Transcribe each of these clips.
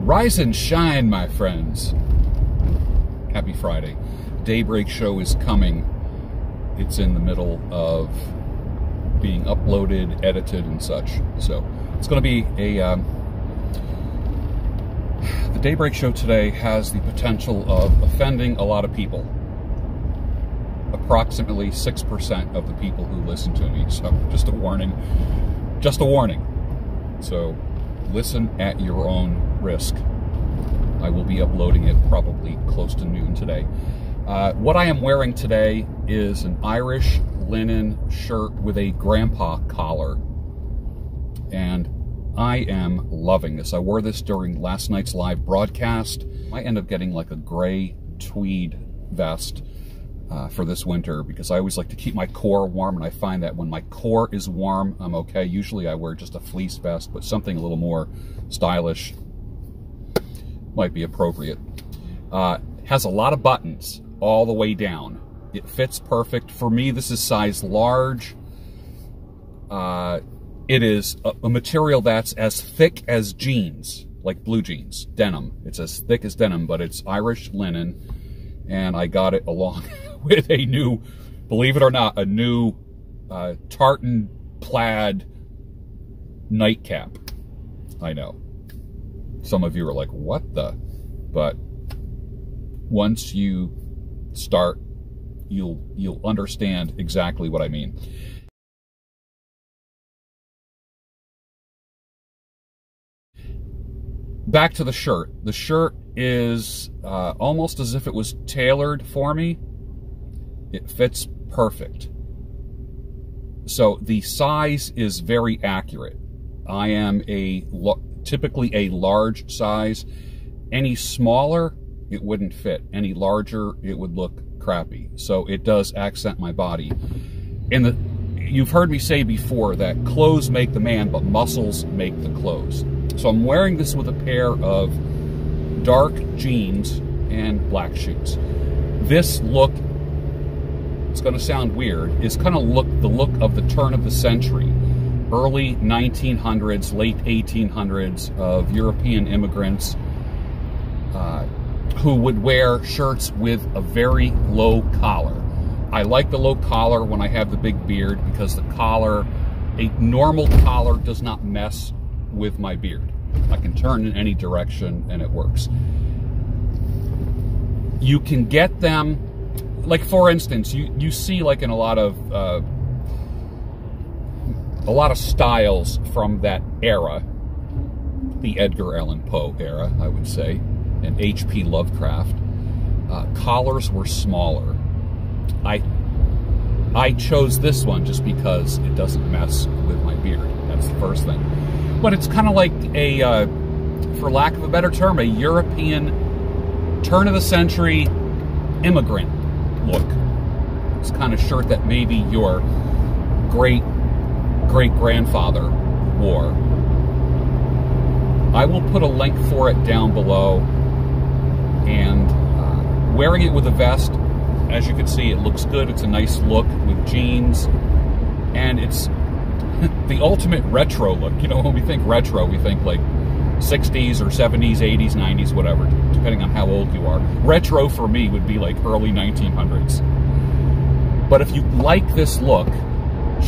Rise and shine, my friends. Happy Friday. Daybreak Show is coming. It's in the middle of being uploaded, edited, and such. So it's going to be a... the Daybreak Show today has the potential of offending a lot of people. Approximately 6% of the people who listen to me. So just a warning. Just a warning. So listen at your own risk. I will be uploading it probably close to noon today. What I am wearing today is an Irish linen shirt with a grandpa collar. And I am loving this. I wore this during last night's live broadcast. I end up getting like a gray tweed vest for this winter because I always like to keep my core warm, and I find that when my core is warm, I'm okay. Usually I wear just a fleece vest, but something a little more stylish might be appropriate. Has a lot of buttons all the way down. It fits perfect. For me, this is size large. It is a material that's as thick as jeans, like blue jeans, denim. It's as thick as denim, but it's Irish linen, and I got it along with a new, believe it or not, a new tartan plaid nightcap. I know. Some of you are like, what the? But once you start, you'll understand exactly what I mean. Back to the shirt. The shirt is almost as if it was tailored for me. It fits perfect. So the size is very accurate. I am typically a large size. Any smaller, it wouldn't fit. Any larger, it would look crappy. So it does accent my body. You've heard me say before that clothes make the man, but muscles make the clothes. So I'm wearing this with a pair of dark jeans and black shoes. This look, it's going to sound weird, is kind of the look of the turn of the century. Early 1900s, late 1800s of European immigrants who would wear shirts with a very low collar. I like the low collar when I have the big beard because the collar, a normal collar, does not mess with my beard. I can turn in any direction and it works. You can get them, like for instance, you see like in a lot of styles from that era, the Edgar Allan Poe era, I would say, and H.P. Lovecraft, collars were smaller. I chose this one just because it doesn't mess with my beard. That's the first thing. But it's kind of like a, for lack of a better term, a European turn-of-the-century immigrant look. It's kind of shirt that maybe your great-grandfather wore. I will put a link for it down below. And wearing it with a vest, as you can see, it looks good. It's a nice look with jeans. And it's the ultimate retro look. You know, when we think retro, we think like 60s or 70s, 80s, 90s, whatever, depending on how old you are. Retro for me would be like early 1900s. But if you like this look,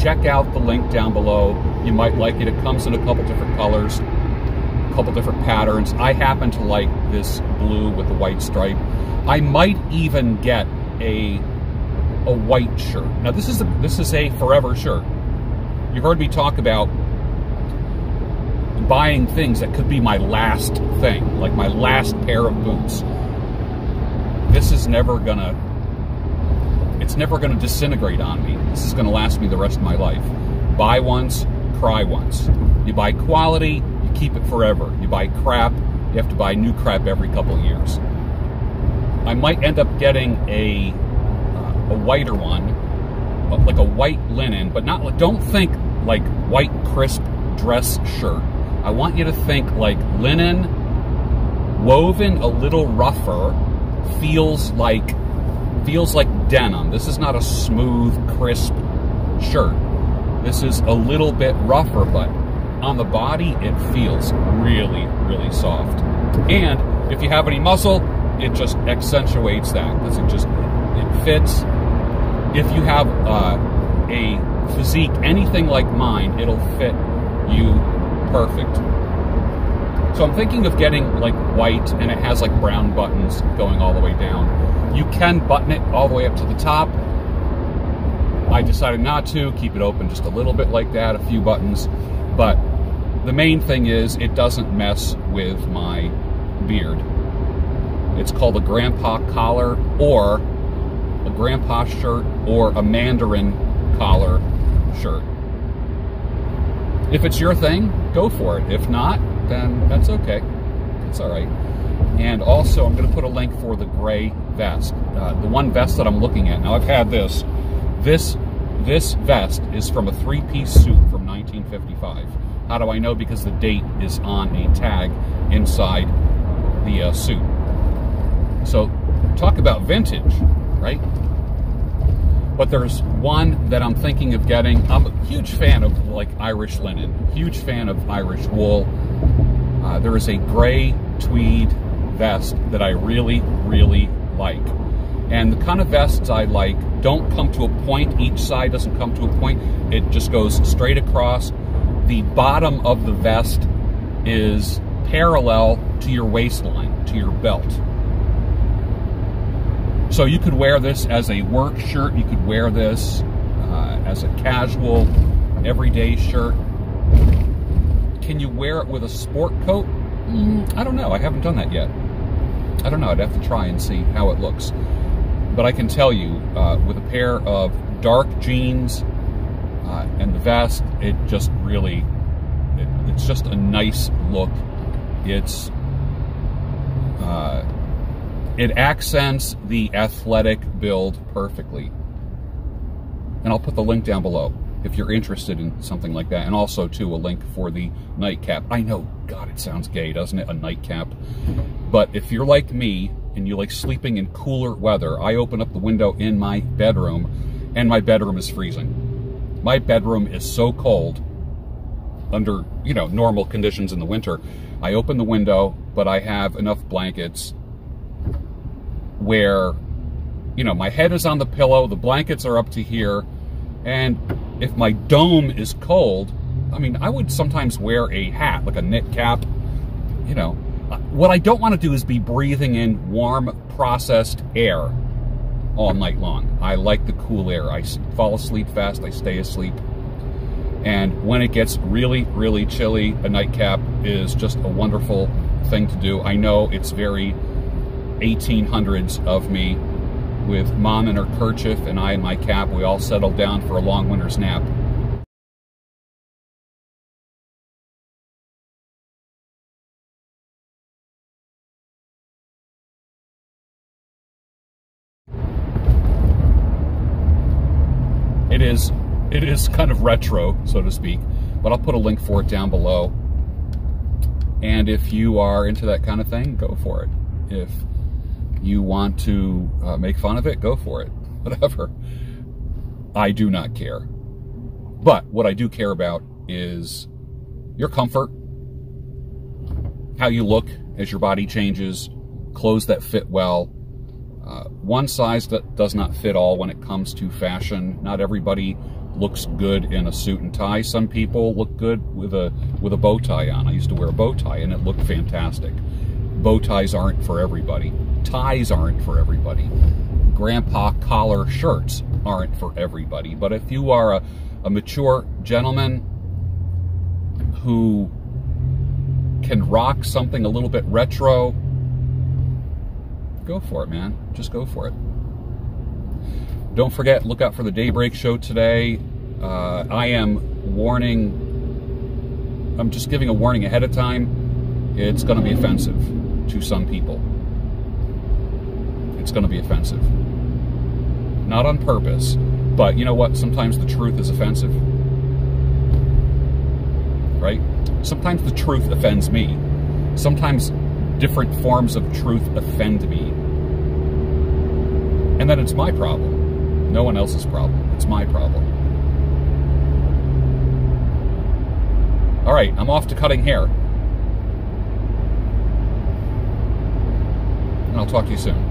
check out the link down below. You might like it. It comes in a couple different colors, a couple different patterns. I happen to like this blue with the white stripe. I might even get a white shirt. Now this is a forever shirt. You heard me talk about buying things that could be my last thing, like my last pair of boots. This is never gonna disintegrate on me. This is gonna last me the rest of my life. Buy once, cry once. You buy quality, you keep it forever. You buy crap, you have to buy new crap every couple of years. I might end up getting a whiter one, like a white linen, but not, don't think like white crisp dress shirt. I want you to think like linen, woven a little rougher, feels like denim. This is not a smooth, crisp shirt. This is a little bit rougher, but on the body, it feels really, really soft. And if you have any muscle, it just accentuates that, because it fits. If you have a physique anything like mine, it'll fit you perfect. So I'm thinking of getting like white, and it has like brown buttons going all the way down. You can button it all the way up to the top. I decided not to, keep it open just a little bit like that, a few buttons. But the main thing is it doesn't mess with my beard. It's called a grandpa collar, or a grandpa shirt, or a mandarin collar shirt. If it's your thing, go for it. If not, then that's okay. It's all right. And also, I'm going to put a link for the gray vest. The one vest that I'm looking at. Now, I've had this. This vest is from a three-piece suit from 1955. How do I know? Because the date is on a tag inside the suit. So, talk about vintage, right? But there's one that I'm thinking of getting. I'm a huge fan of like Irish linen, huge fan of Irish wool. There is a gray tweed vest that I really, really like. And the kind of vests I like don't come to a point. Each side doesn't come to a point. It just goes straight across. The bottom of the vest is parallel to your waistline, to your belt. So you could wear this as a work shirt. You could wear this as a casual, everyday shirt. Can you wear it with a sport coat? I don't know. I haven't done that yet. I don't know. I'd have to try and see how it looks. But I can tell you, with a pair of dark jeans and the vest, it just really, it's just a nice look. It accents the athletic build perfectly. And I'll put the link down below if you're interested in something like that. And also, too, a link for the nightcap. I know, God, it sounds gay, doesn't it? A nightcap. But if you're like me, and you like sleeping in cooler weather, I open up the window in my bedroom, and my bedroom is freezing. My bedroom is so cold under, you know, normal conditions in the winter. I open the window, but I have enough blankets where, you know, my head is on the pillow, the blankets are up to here, and if my dome is cold, I mean, I would sometimes wear a hat, like a knit cap, you know. What I don't want to do is be breathing in warm, processed air all night long. I like the cool air. I fall asleep fast, I stay asleep. And when it gets really, really chilly, a nightcap is just a wonderful thing to do. I know it's very 1800s of me, with Mom in her kerchief and I in my cap. We all settled down for a long winter's nap. It is kind of retro, so to speak, but I'll put a link for it down below. And if you are into that kind of thing, go for it. If you want to make fun of it, go for it. Whatever. I do not care. But what I do care about is your comfort, how you look as your body changes, clothes that fit well. One size that does not fit all when it comes to fashion. Not everybody looks good in a suit and tie. Some people look good with a bow tie on. I used to wear a bow tie and it looked fantastic. Bow ties aren't for everybody. Ties aren't for everybody. Grandpa collar shirts aren't for everybody. But if you are a mature gentleman who can rock something a little bit retro, go for it, man. Just go for it. Don't forget, look out for the Daybreak Show today. I am warning, I'm just giving a warning ahead of time. It's going to be offensive to some people. It's going to be offensive. Not on purpose, but you know what? Sometimes the truth is offensive. Right? Sometimes the truth offends me. Sometimes different forms of truth offend me. And then it's my problem. No one else's problem. It's my problem. All right, I'm off to cutting hair. I'll talk to you soon.